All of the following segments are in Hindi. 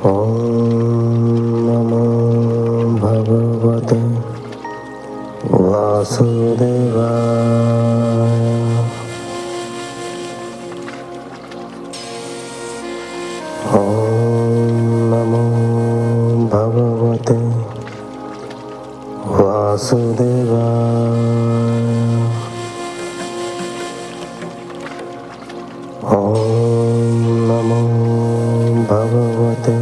ॐ नमो भगवते वासुदेवाय। ॐ नमो भगवते वासुदेवाय। ॐ नमो भगवते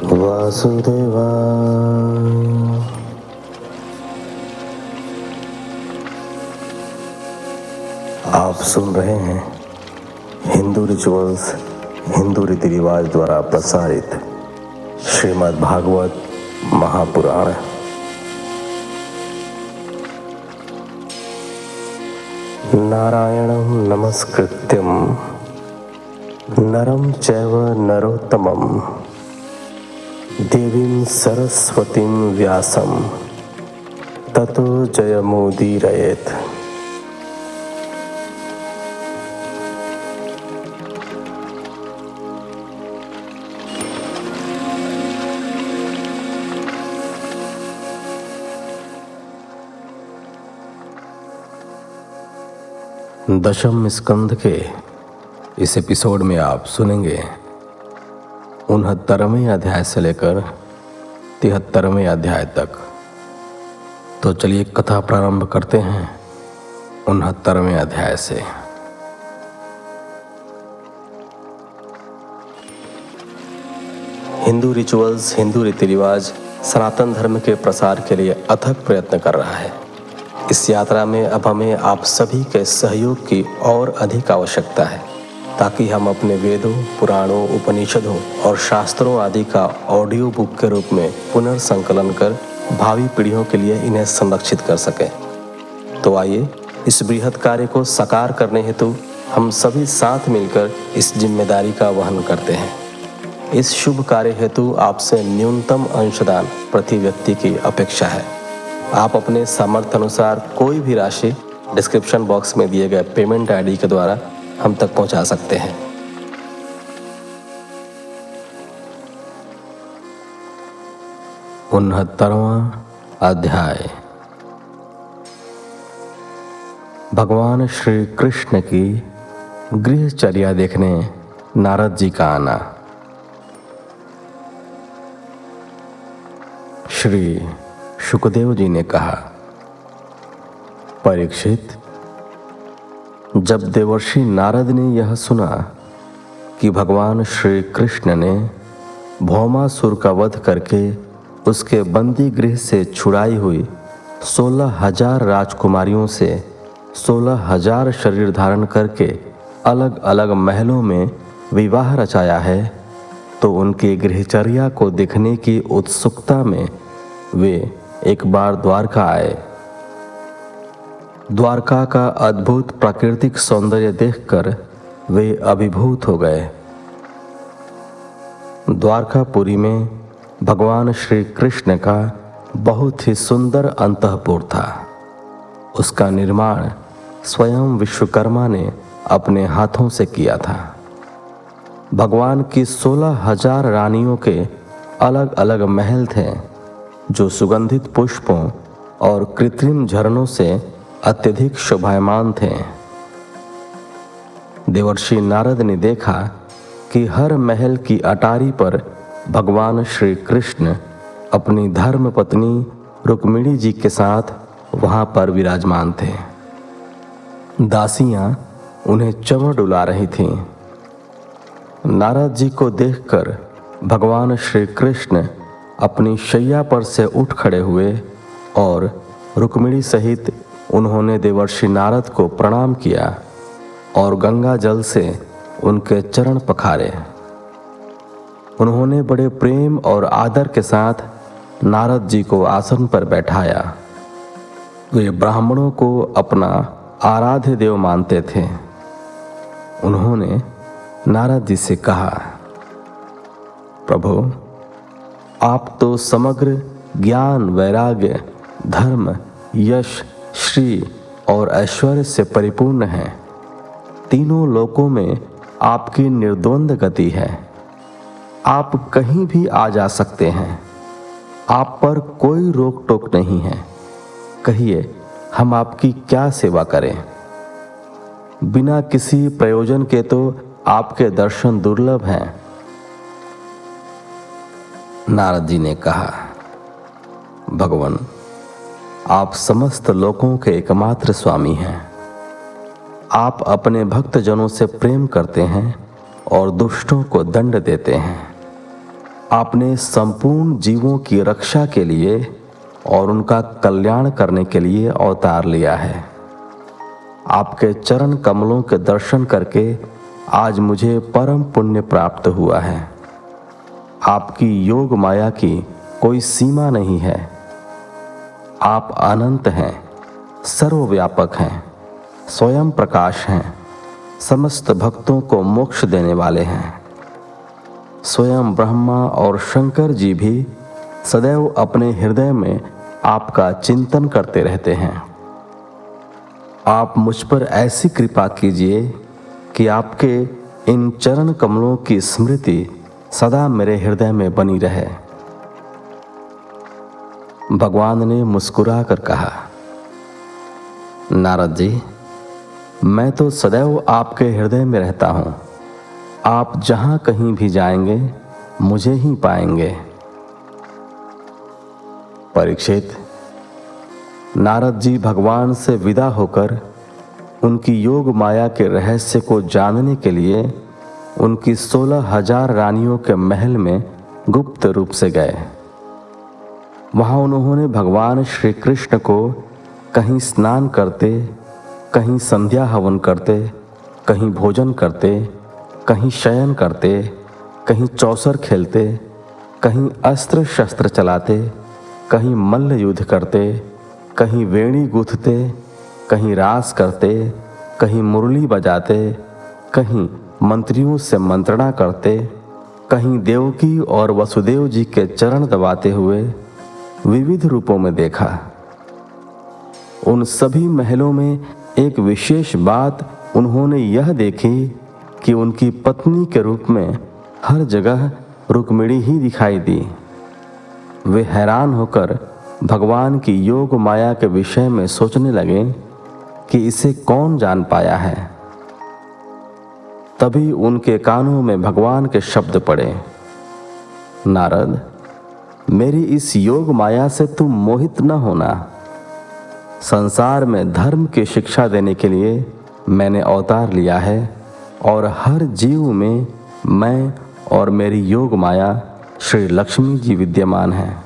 वासुदेवाय। आप सुन रहे हैं हिंदू रिचुअल्स, हिंदू रीति रिवाज द्वारा प्रसारित श्रीमद् भागवत महापुराण। नारायणं नमस्कृत्यं नरं चैव नरोत्तमं देवीं सरस्वतीं व्यासं ततो जयमुदीरयेत्। दशम स्कंध के इस एपिसोड में आप सुनेंगे 69वें अध्याय से लेकर 73वें अध्याय तक। तो चलिए कथा प्रारंभ करते हैं 69वें अध्याय से। हिंदू रिचुअल्स, हिंदू रीति रिवाज सनातन धर्म के प्रसार के लिए अथक प्रयत्न कर रहा है। इस यात्रा में अब हमें आप सभी के सहयोग की और अधिक आवश्यकता है, ताकि हम अपने वेदों, पुराणों, उपनिषदों और शास्त्रों आदि का ऑडियो बुक के रूप में पुनर्संकलन कर भावी पीढ़ियों के लिए इन्हें संरक्षित कर सकें। तो आइए इस बृहत् कार्य को साकार करने हेतु हम सभी साथ मिलकर इस जिम्मेदारी का वहन करते हैं। इस शुभ कार्य हेतु आपसे न्यूनतम अंशदान प्रति व्यक्ति की अपेक्षा है। आप अपने सामर्थ्य अनुसार कोई भी राशि डिस्क्रिप्शन बॉक्स में दिए गए पेमेंट आईडी के द्वारा हम तक पहुंचा सकते हैं। उनहत्तरवां अध्याय। भगवान श्री कृष्ण की गृहचर्या देखने नारद जी का आना। श्री शुकदेव जी ने कहा, परीक्षित, जब देवर्षि नारद ने यह सुना कि भगवान श्री कृष्ण ने भौमासुर का वध करके उसके बंदी गृह से छुड़ाई हुई 16,000 राजकुमारियों से 16,000 शरीर धारण करके अलग अलग महलों में विवाह रचाया है, तो उनकी गृहचर्या को देखने की उत्सुकता में वे एक बार द्वारका आए। द्वारका का अद्भुत प्राकृतिक सौंदर्य देखकर वे अभिभूत हो गए। द्वारकापुरी में भगवान श्री कृष्ण का बहुत ही सुंदर अंतःपुर था। उसका निर्माण स्वयं विश्वकर्मा ने अपने हाथों से किया था। भगवान की 16,000 रानियों के अलग अलग महल थे, जो सुगंधित पुष्पों और कृत्रिम झरनों से अत्यधिक शोभायमान थे। देवर्षि नारद ने देखा कि हर महल की अटारी पर भगवान श्री कृष्ण अपनी धर्म पत्नी रुक्मिणी जी के साथ वहां पर विराजमान थे। दासियां उन्हें चंवर डुला रही थीं। नारद जी को देखकर भगवान श्री कृष्ण अपनी शैया पर से उठ खड़े हुए और रुक्मिणी सहित उन्होंने देवर्षि नारद को प्रणाम किया और गंगा जल से उनके चरण पखारे। उन्होंने बड़े प्रेम और आदर के साथ नारद जी को आसन पर बैठाया। वे ब्राह्मणों को अपना आराध्य देव मानते थे। उन्होंने नारद जी से कहा, प्रभु, आप तो समग्र ज्ञान, वैराग्य, धर्म, यश, श्री और ऐश्वर्य से परिपूर्ण हैं। तीनों लोकों में आपकी निर्द्वंद गति है। आप कहीं भी आ जा सकते हैं, आप पर कोई रोक टोक नहीं है। कहिए, हम आपकी क्या सेवा करें। बिना किसी प्रयोजन के तो आपके दर्शन दुर्लभ हैं। नारद जी ने कहा, भगवान, आप समस्त लोकों के एकमात्र स्वामी हैं। आप अपने भक्तजनों से प्रेम करते हैं और दुष्टों को दंड देते हैं। आपने संपूर्ण जीवों की रक्षा के लिए और उनका कल्याण करने के लिए अवतार लिया है। आपके चरण कमलों के दर्शन करके आज मुझे परम पुण्य प्राप्त हुआ है। आपकी योग माया की कोई सीमा नहीं है। आप अनंत हैं, सर्वव्यापक हैं, स्वयं प्रकाश हैं, समस्त भक्तों को मोक्ष देने वाले हैं। स्वयं ब्रह्मा और शंकर जी भी सदैव अपने हृदय में आपका चिंतन करते रहते हैं। आप मुझ पर ऐसी कृपा कीजिए कि आपके इन चरण कमलों की स्मृति सदा मेरे हृदय में बनी रहे। भगवान ने मुस्कुरा कर कहा, नारद जी, मैं तो सदैव आपके हृदय में रहता हूं। आप जहां कहीं भी जाएंगे मुझे ही पाएंगे। परीक्षित, नारद जी भगवान से विदा होकर उनकी योग माया के रहस्य को जानने के लिए उनकी 16,000 रानियों के महल में गुप्त रूप से गए। वहां उन्होंने भगवान श्री कृष्ण को कहीं स्नान करते, कहीं संध्या हवन करते, कहीं भोजन करते, कहीं शयन करते, कहीं चौसर खेलते, कहीं अस्त्र शस्त्र चलाते, कहीं मल्ल युद्ध करते, कहीं वेणी गूंथते, कहीं रास करते, कहीं मुरली बजाते, कहीं मंत्रियों से मंत्रणा करते, कहीं देवकी और वसुदेव जी के चरण दबाते हुए विविध रूपों में देखा। उन सभी महलों में एक विशेष बात उन्होंने यह देखी कि उनकी पत्नी के रूप में हर जगह रुक्मिणी ही दिखाई दी। वे हैरान होकर भगवान की योग माया के विषय में सोचने लगे कि इसे कौन जान पाया है। तभी उनके कानों में भगवान के शब्द पड़े, नारद, मेरी इस योग माया से तुम मोहित न होना। संसार में धर्म की शिक्षा देने के लिए मैंने अवतार लिया है और हर जीव में मैं और मेरी योग माया श्री लक्ष्मी जी विद्यमान हैं।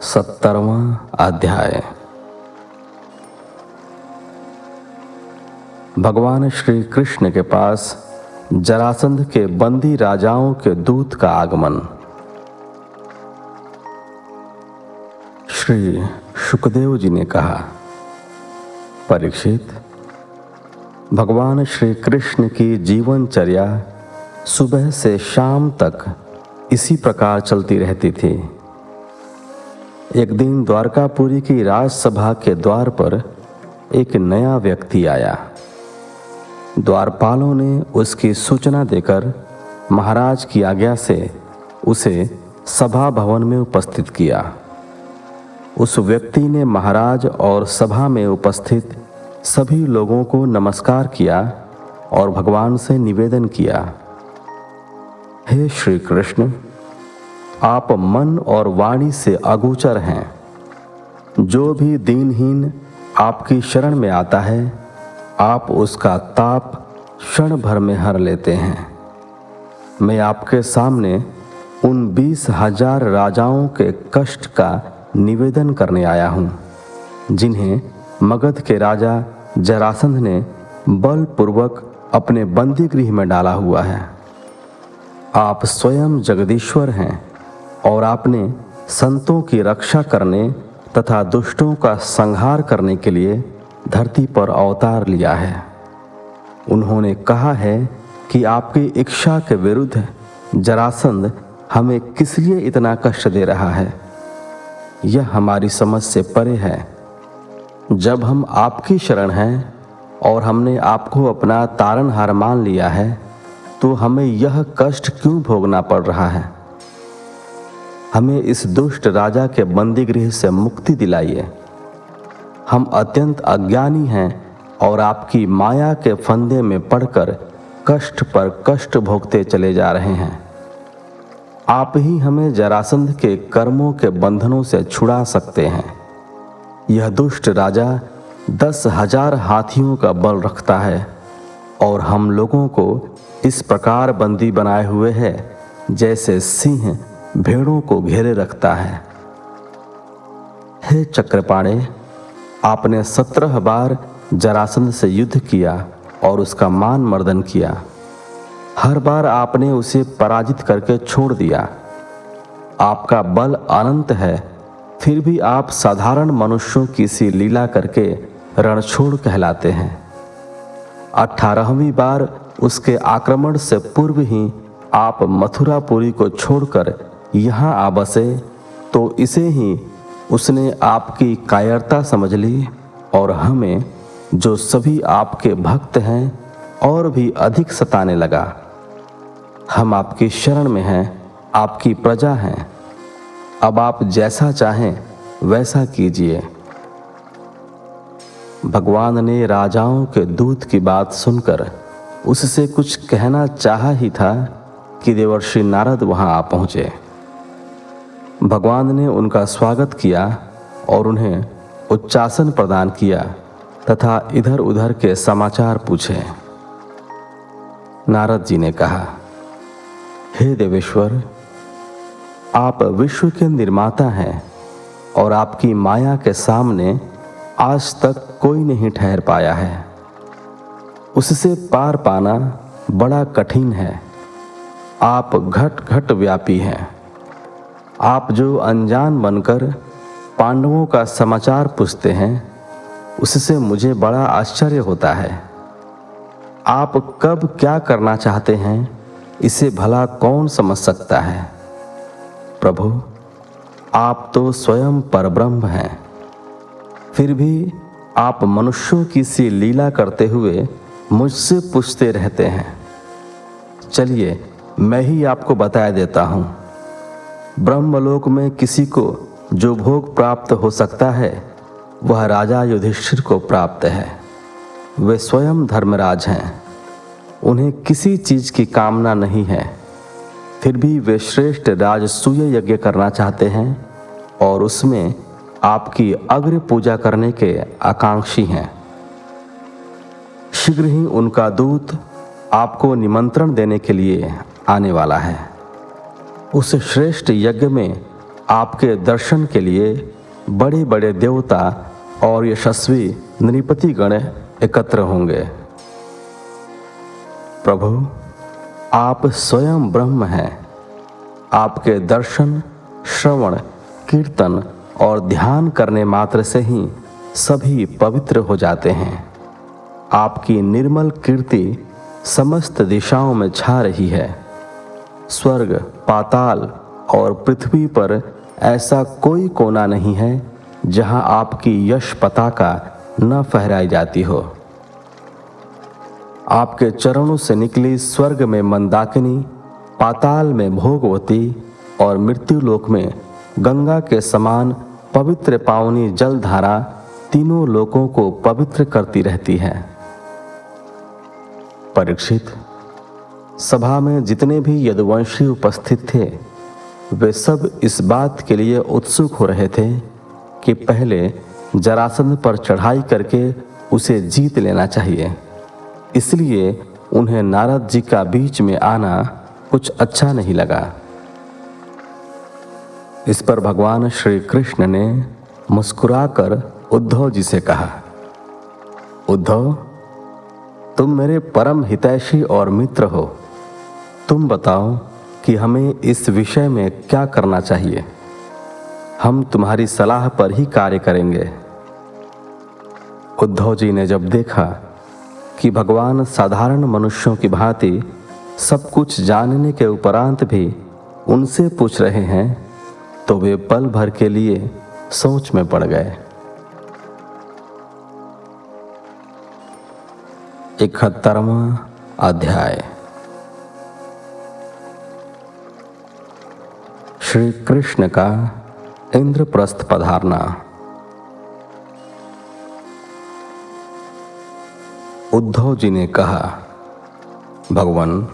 17वां अध्याय। भगवान श्री कृष्ण के पास जरासंध के बंदी राजाओं के दूत का आगमन। श्री शुकदेव जी ने कहा, परीक्षित, भगवान श्री कृष्ण की जीवनचर्या सुबह से शाम तक इसी प्रकार चलती रहती थी। एक दिन द्वारकापुरी की राजसभा के द्वार पर एक नया व्यक्ति आया। द्वारपालों ने उसकी सूचना देकर महाराज की आज्ञा से उसे सभा भवन में उपस्थित किया। उस व्यक्ति ने महाराज और सभा में उपस्थित सभी लोगों को नमस्कार किया और भगवान से निवेदन किया, हे श्री कृष्ण, आप मन और वाणी से अगोचर हैं। जो भी दीनहीन आपकी शरण में आता है, आप उसका ताप क्षण भर में हर लेते हैं। मैं आपके सामने उन 20,000 राजाओं के कष्ट का निवेदन करने आया हूँ, जिन्हें मगध के राजा जरासंध ने बलपूर्वक अपने बंदी गृह में डाला हुआ है। आप स्वयं जगदीश्वर हैं और आपने संतों की रक्षा करने तथा दुष्टों का संहार करने के लिए धरती पर अवतार लिया है। उन्होंने कहा है कि आपकी इच्छा के विरुद्ध जरासंध हमें किस लिए इतना कष्ट दे रहा है, यह हमारी समझ से परे है। जब हम आपकी शरण हैं और हमने आपको अपना तारनहार मान लिया है, तो हमें यह कष्ट क्यों भोगना पड़ रहा है? हमें इस दुष्ट राजा के बंदीगृह से मुक्ति दिलाइए। हम अत्यंत अज्ञानी हैं और आपकी माया के फंदे में पड़कर कष्ट पर कष्ट भोगते चले जा रहे हैं। आप ही हमें जरासंध के कर्मों के बंधनों से छुड़ा सकते हैं। यह दुष्ट राजा 10,000 हाथियों का बल रखता है और हम लोगों को इस प्रकार बंदी बनाए हुए है जैसे सिंह भेड़ों को घेरे रखता है। हे चक्रपाणे, आपने 17 बार जरासंध से युद्ध किया और उसका मान मर्दन किया। हर बार आपने उसे पराजित करके छोड़ दिया। आपका बल अनंत है, फिर भी आप साधारण मनुष्यों की सी लीला करके रणछोड़ कहलाते हैं। 18वीं बार उसके आक्रमण से पूर्व ही आप मथुरापुरी को छोड़कर यहाँ आ बसे, तो इसे ही उसने आपकी कायरता समझ ली और हमें, जो सभी आपके भक्त हैं, और भी अधिक सताने लगा। हम आपकी शरण में हैं, आपकी प्रजा हैं। अब आप जैसा चाहें वैसा कीजिए। भगवान ने राजाओं के दूत की बात सुनकर उससे कुछ कहना चाहा ही था कि देवर्षि नारद वहां आ पहुंचे। भगवान ने उनका स्वागत किया और उन्हें उच्चासन प्रदान किया तथा इधर उधर के समाचार पूछे। नारद जी ने कहा, हे देवेश्वर, आप विश्व के निर्माता हैं और आपकी माया के सामने आज तक कोई नहीं ठहर पाया है। उससे पार पाना बड़ा कठिन है। आप घट घट व्यापी हैं। आप जो अनजान बनकर पांडवों का समाचार पूछते हैं, उससे मुझे बड़ा आश्चर्य होता है। आप कब क्या करना चाहते हैं, इसे भला कौन समझ सकता है? प्रभु, आप तो स्वयं परब्रह्म हैं, फिर भी आप मनुष्यों की सी लीला करते हुए मुझसे पूछते रहते हैं। चलिए, मैं ही आपको बता देता हूँ। ब्रह्मलोक में किसी को जो भोग प्राप्त हो सकता है, वह राजा युधिष्ठिर को प्राप्त है। वे स्वयं धर्मराज हैं। उन्हें किसी चीज की कामना नहीं है, फिर भी वे श्रेष्ठ राजसूय यज्ञ करना चाहते हैं और उसमें आपकी अग्र पूजा करने के आकांक्षी हैं। शीघ्र ही उनका दूत आपको निमंत्रण देने के लिए आने वाला है। उस श्रेष्ठ यज्ञ में आपके दर्शन के लिए बड़े बड़े देवता और यशस्वी नृपति गण एकत्र होंगे। प्रभु, आप स्वयं ब्रह्म हैं। आपके दर्शन, श्रवण, कीर्तन और ध्यान करने मात्र से ही सभी पवित्र हो जाते हैं। आपकी निर्मल कीर्ति समस्त दिशाओं में छा रही है। स्वर्ग, पाताल और पृथ्वी पर ऐसा कोई कोना नहीं है जहां आपकी यश पताका न फहराई जाती हो। आपके चरणों से निकली स्वर्ग में मंदाकिनी, पाताल में भोगवती और मृत्युलोक में गंगा के समान पवित्र पावनी जलधारा तीनों लोकों को पवित्र करती रहती है। परीक्षित, सभा में जितने भी यदुवंशी उपस्थित थे, वे सब इस बात के लिए उत्सुक हो रहे थे कि पहले जरासंध पर चढ़ाई करके उसे जीत लेना चाहिए। इसलिए उन्हें नारद जी का बीच में आना कुछ अच्छा नहीं लगा। इस पर भगवान श्री कृष्ण ने मुस्कुराकर उद्धव जी से कहा, उद्धव, तुम मेरे परम हितैषी और मित्र हो। तुम बताओ कि हमें इस विषय में क्या करना चाहिए। हम तुम्हारी सलाह पर ही कार्य करेंगे। उद्धव जी ने जब देखा कि भगवान साधारण मनुष्यों की भांति सब कुछ जानने के उपरांत भी उनसे पूछ रहे हैं, तो वे पल भर के लिए सोच में पड़ गए। 71वां अध्याय। श्री कृष्ण का इंद्रप्रस्थ पधारना। उद्धव जी ने कहा, भगवान,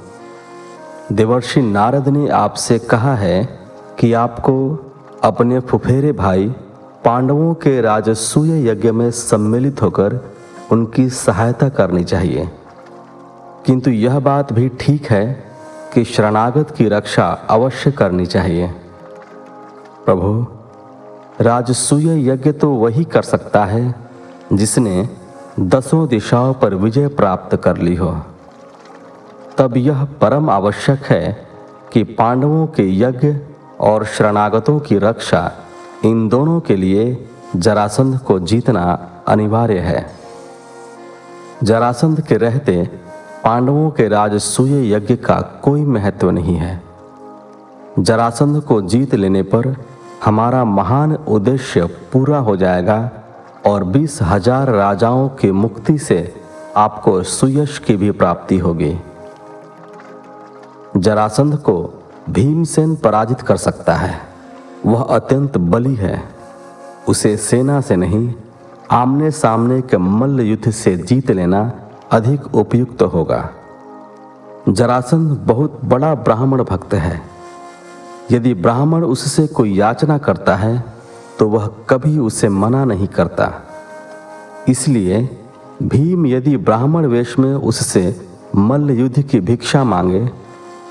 देवर्षि नारद ने आपसे कहा है कि आपको अपने फुफेरे भाई पांडवों के राजसूय यज्ञ में सम्मिलित होकर उनकी सहायता करनी चाहिए, किंतु यह बात भी ठीक है कि शरणागत की रक्षा अवश्य करनी चाहिए। प्रभु, राजसूय यज्ञ तो वही कर सकता है जिसने 10 दिशाओं पर विजय प्राप्त कर ली हो। तब यह परम आवश्यक है कि पांडवों के यज्ञ और शरणागतों की रक्षा, इन दोनों के लिए जरासंध को जीतना अनिवार्य है। जरासंध के रहते पांडवों के राजसूय यज्ञ का कोई महत्व नहीं है। जरासंध को जीत लेने पर हमारा महान उद्देश्य पूरा हो जाएगा और 20,000 राजाओं की मुक्ति से आपको सुयश की भी प्राप्ति होगी। जरासंध को भीमसेन पराजित कर सकता है। वह अत्यंत बली है। उसे सेना से नहीं, आमने सामने के मल्ल युद्ध से जीत लेना अधिक उपयुक्त होगा। जरासंध बहुत बड़ा ब्राह्मण भक्त है। यदि ब्राह्मण उससे कोई याचना करता है तो वह कभी उसे मना नहीं करता। इसलिए भीम यदि ब्राह्मण वेश में उससे मल्ल युद्ध की भिक्षा मांगे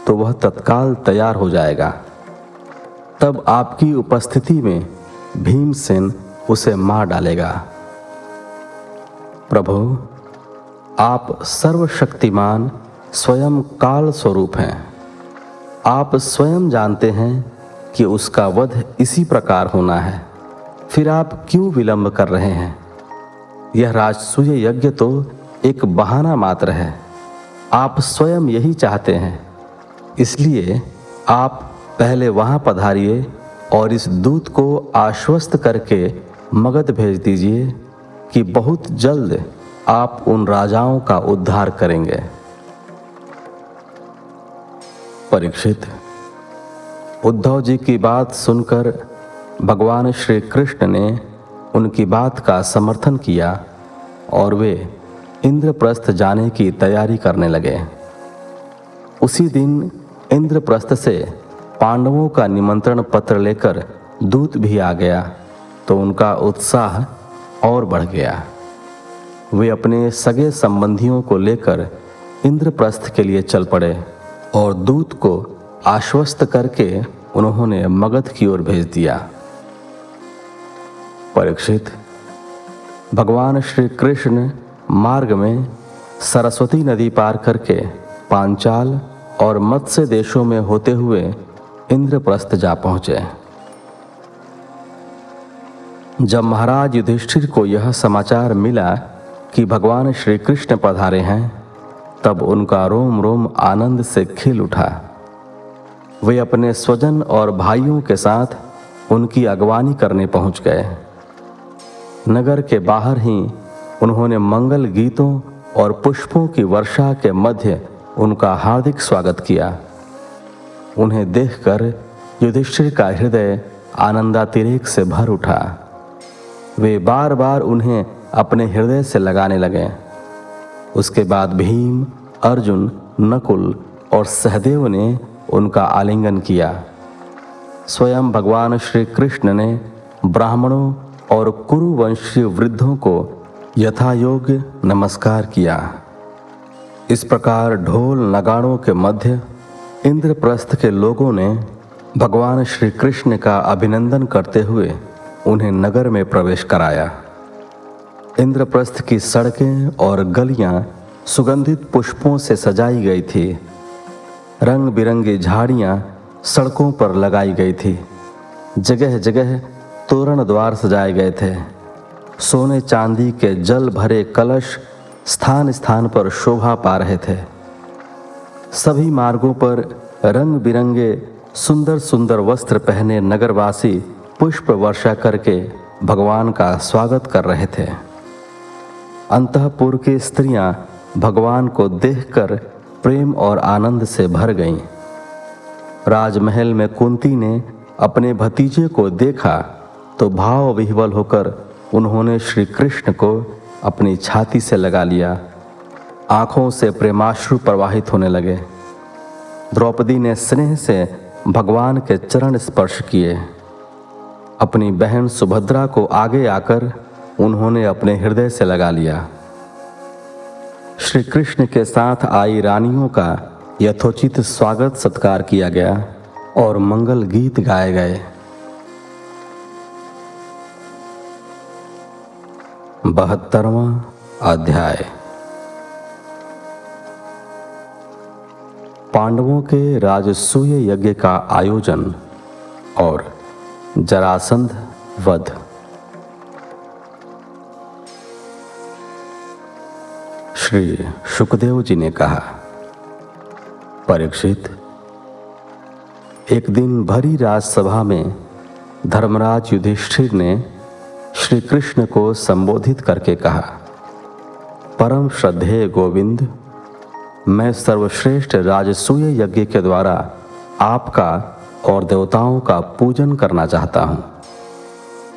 तो वह तत्काल तैयार हो जाएगा। तब आपकी उपस्थिति में भीमसेन उसे मार डालेगा। प्रभु, आप सर्वशक्तिमान स्वयं काल स्वरूप हैं। आप स्वयं जानते हैं कि उसका वध इसी प्रकार होना है, फिर आप क्यों विलंब कर रहे हैं? यह राजसूय यज्ञ तो एक बहाना मात्र है। आप स्वयं यही चाहते हैं, इसलिए आप पहले वहां पधारिए और इस दूत को आश्वस्त करके मगध भेज दीजिए कि बहुत जल्द आप उन राजाओं का उद्धार करेंगे। परीक्षित, उद्धव जी की बात सुनकर भगवान श्री कृष्ण ने उनकी बात का समर्थन किया और वे इंद्रप्रस्थ जाने की तैयारी करने लगे। उसी दिन इंद्रप्रस्थ से पांडवों का निमंत्रण पत्र लेकर दूत भी आ गया तो उनका उत्साह और बढ़ गया। वे अपने सगे संबंधियों को लेकर इंद्रप्रस्थ के लिए चल पड़े और दूत को आश्वस्त करके उन्होंने मगध की ओर भेज दिया। परीक्षित, भगवान श्री कृष्ण मार्ग में सरस्वती नदी पार करके पांचाल और मत्स्य देशों में होते हुए इंद्रप्रस्थ जा पहुंचे। जब महाराज युधिष्ठिर को यह समाचार मिला कि भगवान श्री कृष्ण पधारे हैं, तब उनका रोम रोम आनंद से खिल उठा। वे अपने स्वजन और भाइयों के साथ उनकी अगवानी करने पहुंच गए। नगर के बाहर ही उन्होंने मंगल गीतों और पुष्पों की वर्षा के मध्य उनका हार्दिक स्वागत किया। उन्हें देखकर युधिष्ठिर का हृदय आनंदातिरेक से भर उठा। वे बार बार उन्हें अपने हृदय से लगाने लगे। उसके बाद भीम, अर्जुन, नकुल और सहदेव ने उनका आलिंगन किया। स्वयं भगवान श्री कृष्ण ने ब्राह्मणों और कुरुवंशीय वृद्धों को यथायोग्य नमस्कार किया। इस प्रकार ढोल नगाड़ों के मध्य इंद्रप्रस्थ के लोगों ने भगवान श्री कृष्ण का अभिनंदन करते हुए उन्हें नगर में प्रवेश कराया। इंद्रप्रस्थ की सड़कें और गलियां सुगंधित पुष्पों से सजाई गई थी। रंग बिरंगी झाड़ियां सड़कों पर लगाई गई थी। जगह जगह तोरण द्वार सजाए गए थे। सोने चांदी के जल भरे कलश स्थान स्थान पर शोभा पा रहे थे। सभी मार्गों पर रंग बिरंगे सुंदर सुंदर वस्त्र पहने नगरवासी पुष्प वर्षा करके भगवान का स्वागत कर रहे थे। अंतःपुर की स्त्रियां भगवान को देखकर प्रेम और आनंद से भर गईं। राजमहल में कुंती ने अपने भतीजे को देखा तो भाव विह्वल होकर उन्होंने श्री कृष्ण को अपनी छाती से लगा लिया। आंखों से प्रेमाश्रु प्रवाहित होने लगे। द्रौपदी ने स्नेह से भगवान के चरण स्पर्श किए। अपनी बहन सुभद्रा को आगे आकर उन्होंने अपने हृदय से लगा लिया। श्री कृष्ण के साथ आई रानियों का यथोचित स्वागत सत्कार किया गया और मंगल गीत गाए गए। 72वां अध्याय। पांडवों के राजसूय यज्ञ का आयोजन और जरासंध वध। श्री शुकदेव जी ने कहा, परीक्षित, एक दिन भरी राजसभा में धर्मराज युधिष्ठिर ने श्री कृष्ण को संबोधित करके कहा, परम श्रद्धेय गोविंद, मैं सर्वश्रेष्ठ राजसूय यज्ञ के द्वारा आपका और देवताओं का पूजन करना चाहता हूं।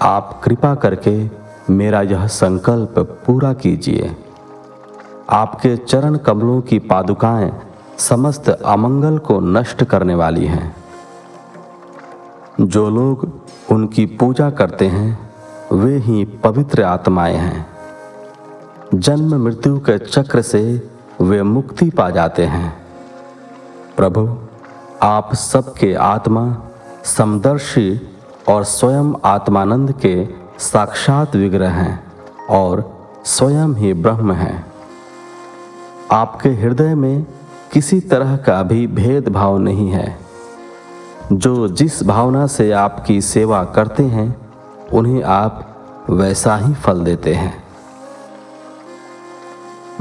आप कृपा करके मेरा यह संकल्प पूरा कीजिए। आपके चरण कमलों की पादुकाएं समस्त अमंगल को नष्ट करने वाली हैं। जो लोग उनकी पूजा करते हैं वे ही पवित्र आत्माएं हैं। जन्म मृत्यु के चक्र से वे मुक्ति पा जाते हैं। प्रभु, आप सबके आत्मा, समदर्शी और स्वयं आत्मानंद के साक्षात विग्रह हैं और स्वयं ही ब्रह्म हैं। आपके हृदय में किसी तरह का भी भेदभाव नहीं है। जो जिस भावना से आपकी सेवा करते हैं उन्हें आप वैसा ही फल देते हैं।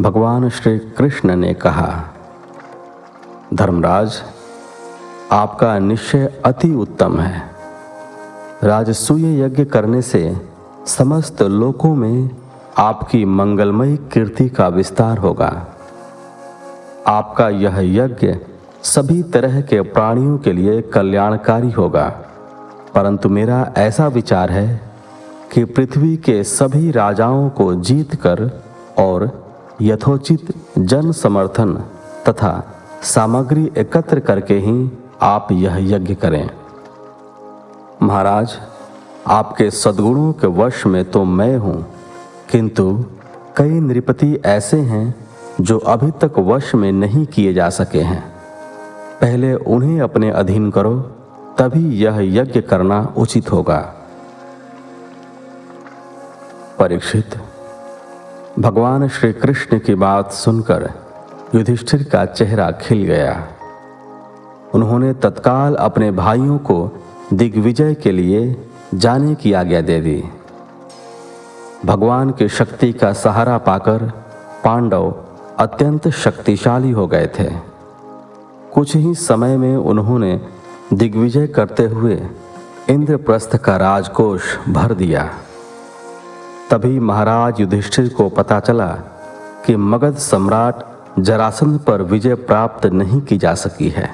भगवान श्री कृष्ण ने कहा, धर्मराज, आपका निश्चय अति उत्तम है। राजसूय यज्ञ करने से समस्त लोकों में आपकी मंगलमयी कीर्ति का विस्तार होगा। आपका यह यज्ञ सभी तरह के प्राणियों के लिए कल्याणकारी होगा। परंतु मेरा ऐसा विचार है कि पृथ्वी के सभी राजाओं को जीतकर और यथोचित जन समर्थन तथा सामग्री एकत्र करके ही आप यह यज्ञ करें। महाराज, आपके सद्गुणों के वश में तो मैं हूं, किंतु कई नृपति ऐसे हैं जो अभी तक वश में नहीं किए जा सके हैं। पहले उन्हें अपने अधीन करो, तभी यह यज्ञ करना उचित होगा। परीक्षित, भगवान श्री कृष्ण की बात सुनकर युधिष्ठिर का चेहरा खिल गया। उन्होंने तत्काल अपने भाइयों को दिग्विजय के लिए जाने की आज्ञा दे दी। भगवान की शक्ति का सहारा पाकर पांडव अत्यंत शक्तिशाली हो गए थे। कुछ ही समय में उन्होंने दिग्विजय करते हुए इंद्रप्रस्थ का राजकोष भर दिया। तभी महाराज युधिष्ठिर को पता चला कि मगध सम्राट जरासंध पर विजय प्राप्त नहीं की जा सकी है।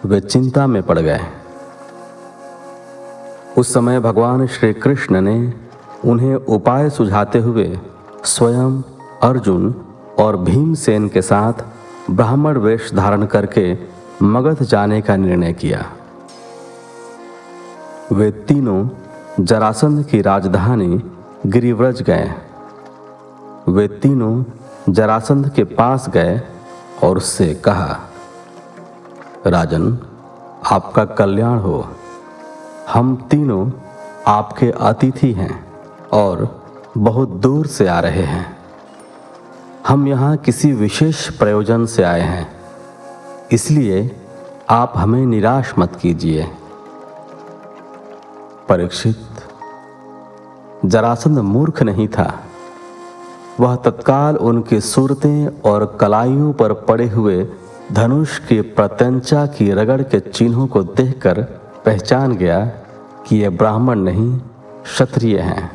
वे चिंता में पड़ गए। उस समय भगवान श्री कृष्ण ने उन्हें उपाय सुझाते हुए स्वयं अर्जुन और भीमसेन के साथ ब्राह्मण वेश धारण करके मगध जाने का निर्णय किया। वे तीनों जरासंध की राजधानी गिरिव्रज गए। वे तीनों जरासंध के पास गए और उससे कहा, राजन, आपका कल्याण हो। हम तीनों आपके अतिथि हैं और बहुत दूर से आ रहे हैं। हम यहाँ किसी विशेष प्रयोजन से आए हैं, इसलिए आप हमें निराश मत कीजिए। परीक्षित, जरासंध मूर्ख नहीं था। वह तत्काल उनकी सूरतें और कलाइयों पर पड़े हुए धनुष की प्रत्यंचा की रगड़ के चिन्हों को देखकर पहचान गया कि ये ब्राह्मण नहीं, क्षत्रिय हैं।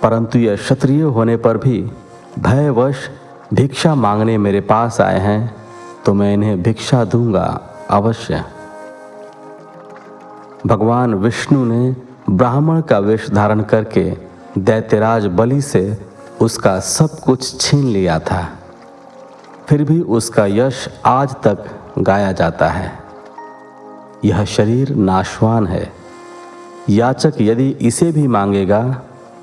परंतु यह क्षत्रिय होने पर भी भयवश भिक्षा मांगने मेरे पास आए हैं तो मैं इन्हें भिक्षा दूंगा अवश्य। भगवान विष्णु ने ब्राह्मण का वेश धारण करके दैत्यराज बलि से उसका सब कुछ छीन लिया था, फिर भी उसका यश आज तक गाया जाता है। यह शरीर नाशवान है, याचक यदि इसे भी मांगेगा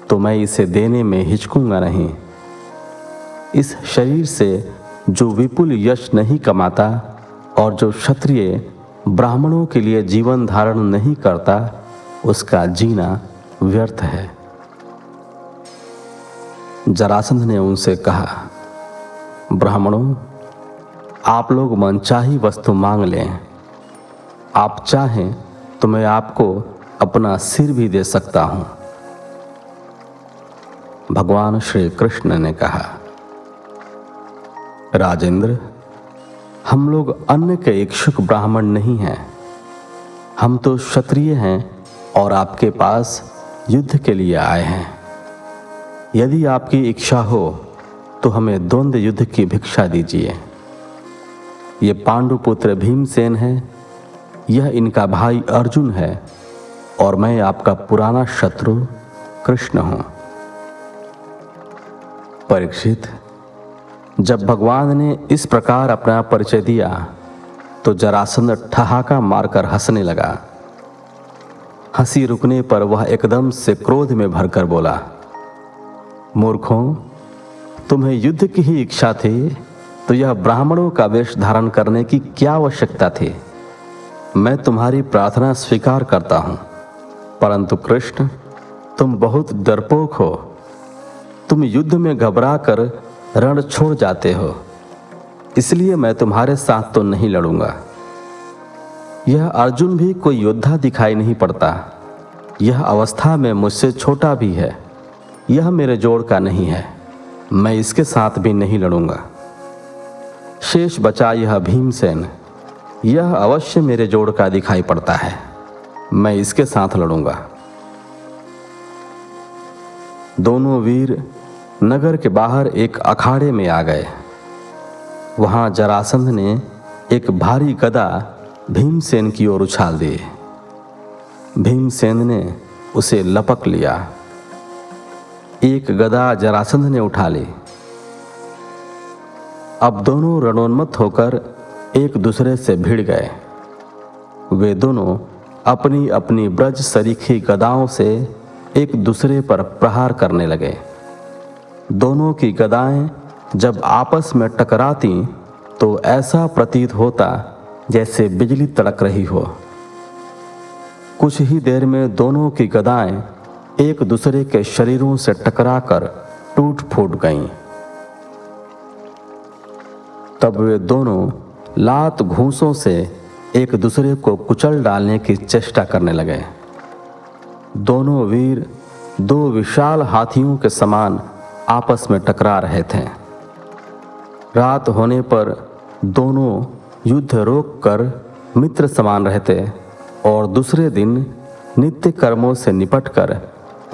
तो मैं इसे देने में हिचकूंगा नहीं। इस शरीर से जो विपुल यश नहीं कमाता और जो क्षत्रिय ब्राह्मणों के लिए जीवन धारण नहीं करता, उसका जीना व्यर्थ है। जरासंध ने उनसे कहा, ब्राह्मणों, आप लोग मनचाही वस्तु मांग लें। आप चाहें तो मैं आपको अपना सिर भी दे सकता हूं। भगवान श्री कृष्ण ने कहा, राजेंद्र, हम लोग अन्न के इच्छुक ब्राह्मण नहीं हैं। हम तो क्षत्रिय हैं और आपके पास युद्ध के लिए आए हैं। यदि आपकी इच्छा हो तो हमें द्वंद्व युद्ध की भिक्षा दीजिए। ये पांडुपुत्र भीमसेन है, यह इनका भाई अर्जुन है और मैं आपका पुराना शत्रु कृष्ण हूं। परीक्षित, जब भगवान ने इस प्रकार अपना परिचय दिया तो जरासंध ठहाका मारकर हंसने लगा। हंसी रुकने पर वह एकदम से क्रोध में भरकर बोला, मूर्खों, तुम्हें युद्ध की ही इच्छा थी तो यह ब्राह्मणों का वेश धारण करने की क्या आवश्यकता थी। मैं तुम्हारी प्रार्थना स्वीकार करता हूं, परंतु कृष्ण, तुम बहुत डरपोक हो। तुम युद्ध में घबरा कर रण छोड़ जाते हो, इसलिए मैं तुम्हारे साथ तो नहीं लड़ूंगा। यह अर्जुन भी कोई योद्धा दिखाई नहीं पड़ता। यह अवस्था में मुझसे छोटा भी है। यह मेरे जोड़ का नहीं है, मैं इसके साथ भी नहीं लड़ूंगा। शेष बचा यह भीमसेन, यह अवश्य मेरे जोड़ का दिखाई पड़ता है, मैं इसके साथ लड़ूंगा। दोनों वीर नगर के बाहर एक अखाड़े में आ गए। वहां जरासंध ने एक भारी गदा भीमसेन की ओर उछाल दी। भीमसेन ने उसे लपक लिया। एक गदा जरासंध ने उठा ली। अब दोनों रणोन्मत्त होकर एक दूसरे से भिड़ गए। वे दोनों अपनी अपनी ब्रज सरीखी गदाओं से एक दूसरे पर प्रहार करने लगे। दोनों की गदाएं जब आपस में टकराती तो ऐसा प्रतीत होता जैसे बिजली तड़क रही हो। कुछ ही देर में दोनों की गदाएं एक दूसरे के शरीरों से टकराकर टूट फूट गईं। तब वे दोनों लात घूंसों से एक दूसरे को कुचल डालने की चेष्टा करने लगे। दोनों वीर दो विशाल हाथियों के समान आपस में टकरा रहे थे। रात होने पर दोनों युद्ध रोक कर मित्र समान रहते और दूसरे दिन नित्य कर्मों से निपटकर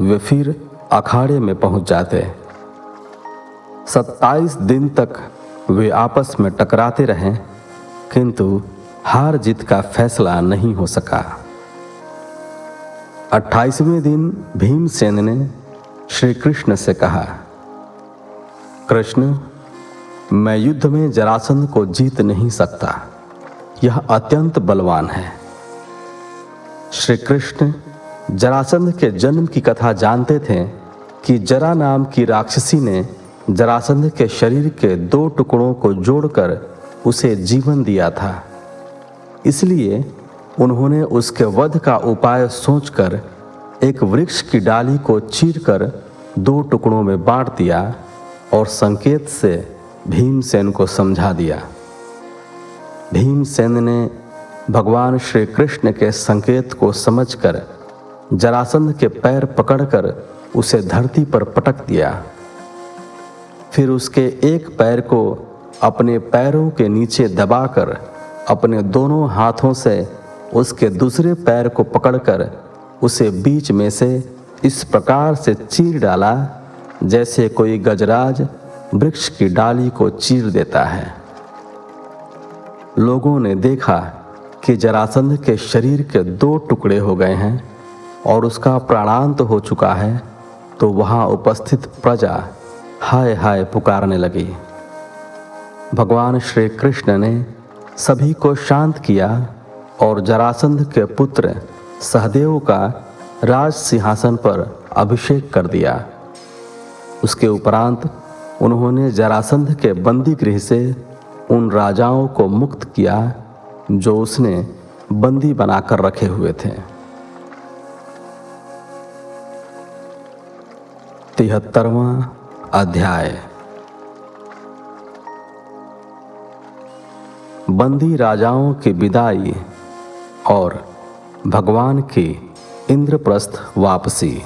वे फिर अखाड़े में पहुंच जाते। 27 दिन तक वे आपस में टकराते रहे, किंतु हार जीत का फैसला नहीं हो सका। 28वें दिन भीमसेन ने श्री कृष्ण से कहा, कृष्ण, मैं युद्ध में जरासंध को जीत नहीं सकता, यह अत्यंत बलवान है। श्री कृष्ण जरासंध के जन्म की कथा जानते थे कि जरा नाम की राक्षसी ने जरासंध के शरीर के 2 टुकड़ों को जोड़कर उसे जीवन दिया था। इसलिए उन्होंने उसके वध का उपाय सोचकर एक वृक्ष की डाली को चीरकर 2 टुकड़ों में बांट दिया और संकेत से भीमसेन को समझा दिया। भीमसेन ने भगवान श्री कृष्ण के संकेत को समझकर जरासंध के पैर पकड़कर उसे धरती पर पटक दिया। फिर उसके एक पैर को अपने पैरों के नीचे दबाकर अपने दोनों हाथों से उसके दूसरे पैर को पकड़कर उसे बीच में से इस प्रकार से चीर डाला जैसे कोई गजराज वृक्ष की डाली को चीर देता है। लोगों ने देखा कि जरासंध के शरीर के 2 टुकड़े हो गए हैं और उसका प्राणांत हो चुका है, तो वहां उपस्थित प्रजा हाय हाय पुकारने लगी। भगवान श्री कृष्ण ने सभी को शांत किया और जरासंध के पुत्र सहदेव का राज सिंहासन पर अभिषेक कर दिया। उसके उपरांत उन्होंने जरासंध के बंदी गृह से उन राजाओं को मुक्त किया जो उसने बंदी बनाकर रखे हुए थे। 73वां अध्याय। बंदी राजाओं की विदाई और भगवान की इंद्रप्रस्थ वापसी।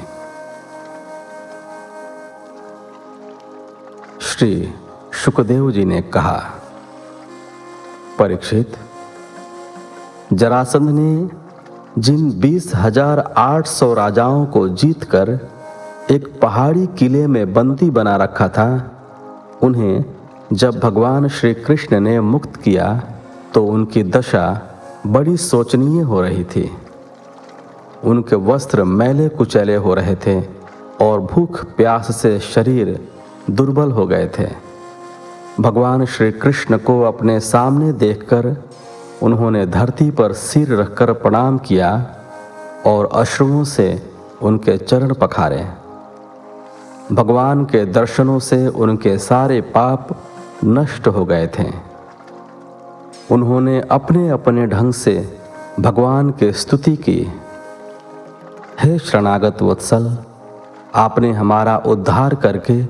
श्री शुकदेव जी ने कहा, परीक्षित, जरासंध ने जिन 20,800 राजाओं को जीतकर एक पहाड़ी किले में बंदी बना रखा था, उन्हें जब भगवान श्री कृष्ण ने मुक्त किया तो उनकी दशा बड़ी शोचनीय हो रही थी। उनके वस्त्र मैले कुचैले हो रहे थे और भूख प्यास से शरीर दुर्बल हो गए थे। भगवान श्री कृष्ण को अपने सामने देखकर उन्होंने धरती पर सिर रखकर प्रणाम किया और अश्रुओं से उनके चरण पखारे। भगवान के दर्शनों से उनके सारे पाप नष्ट हो गए थे। उन्होंने अपने अपने ढंग से भगवान की स्तुति की। हे शरणागत वत्सल, आपने हमारा उद्धार करके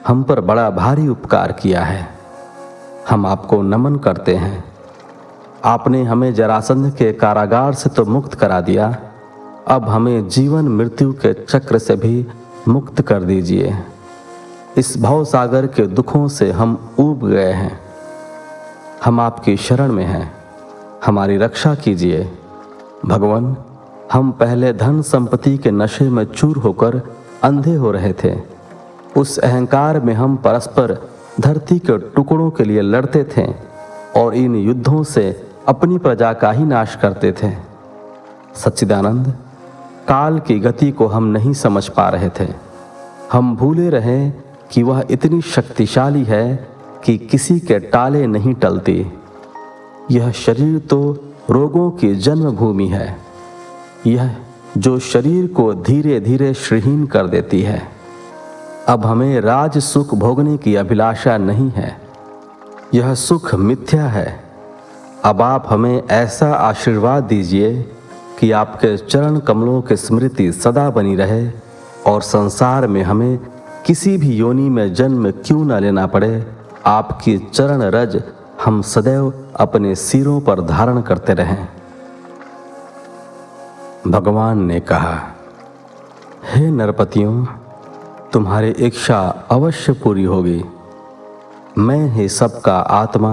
हम पर बड़ा भारी उपकार किया है। हम आपको नमन करते हैं। आपने हमें जरासंध के कारागार से तो मुक्त करा दिया, अब हमें जीवन मृत्यु के चक्र से भी मुक्त कर दीजिए। इस भवसागर के दुखों से हम ऊब गए हैं। हम आपकी शरण में हैं, हमारी रक्षा कीजिए। भगवान, हम पहले धन संपत्ति के नशे में चूर होकर अंधे हो रहे थे। उस अहंकार में हम परस्पर धरती के टुकड़ों के लिए लड़ते थे और इन युद्धों से अपनी प्रजा का ही नाश करते थे। सच्चिदानंद, काल की गति को हम नहीं समझ पा रहे थे। हम भूले रहे कि वह इतनी शक्तिशाली है कि किसी के टाले नहीं टलती। यह शरीर तो रोगों की जन्मभूमि है, यह जो शरीर को धीरे धीरे श्रीहीन कर देती है। अब हमें राज सुख भोगने की अभिलाषा नहीं है, यह सुख मिथ्या है। अब आप हमें ऐसा आशीर्वाद दीजिए कि आपके चरण कमलों की स्मृति सदा बनी रहे और संसार में हमें किसी भी योनि में जन्म क्यों न लेना पड़े। आपकी चरण रज हम सदैव अपने सिरों पर धारण करते रहें। भगवान ने कहा, हे नरपतियों, तुम्हारी इच्छा अवश्य पूरी होगी। मैं ही सबका आत्मा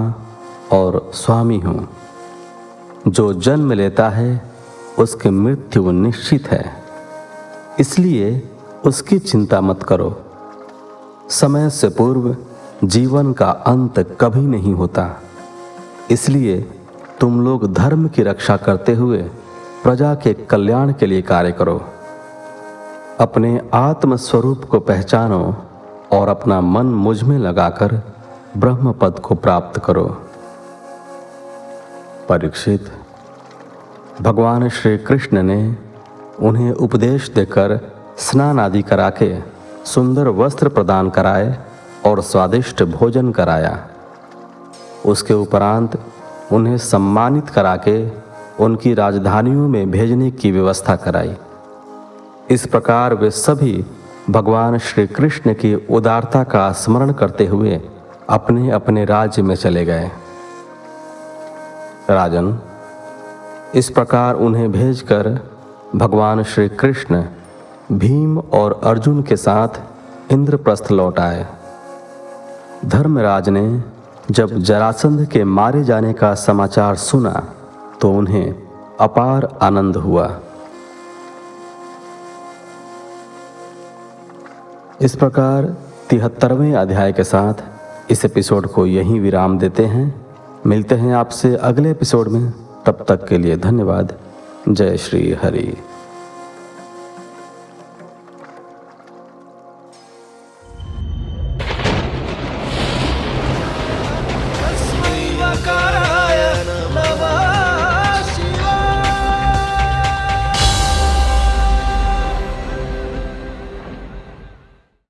और स्वामी हूँ। जो जन्म लेता है उसकी मृत्यु निश्चित है, इसलिए उसकी चिंता मत करो। समय से पूर्व जीवन का अंत कभी नहीं होता, इसलिए तुम लोग धर्म की रक्षा करते हुए प्रजा के कल्याण के लिए कार्य करो। अपने आत्म स्वरूप को पहचानो और अपना मन मुझ में लगाकर ब्रह्म पद को प्राप्त करो। परीक्षित, भगवान श्री कृष्ण ने उन्हें उपदेश देकर स्नान आदि करा के सुंदर वस्त्र प्रदान कराए और स्वादिष्ट भोजन कराया। उसके उपरांत उन्हें सम्मानित करा के उनकी राजधानियों में भेजने की व्यवस्था कराई। इस प्रकार वे सभी भगवान श्री कृष्ण की उदारता का स्मरण करते हुए अपने अपने राज्य में चले गए। राजन, इस प्रकार उन्हें भेजकर भगवान श्री कृष्ण भीम और अर्जुन के साथ इंद्रप्रस्थ लौट आए। धर्मराज ने जब जरासंध के मारे जाने का समाचार सुना तो उन्हें अपार आनंद हुआ। इस प्रकार 73वें अध्याय के साथ इस एपिसोड को यहीं विराम देते हैं। मिलते हैं आपसे अगले एपिसोड में। तब तक के लिए धन्यवाद। जय श्री हरि।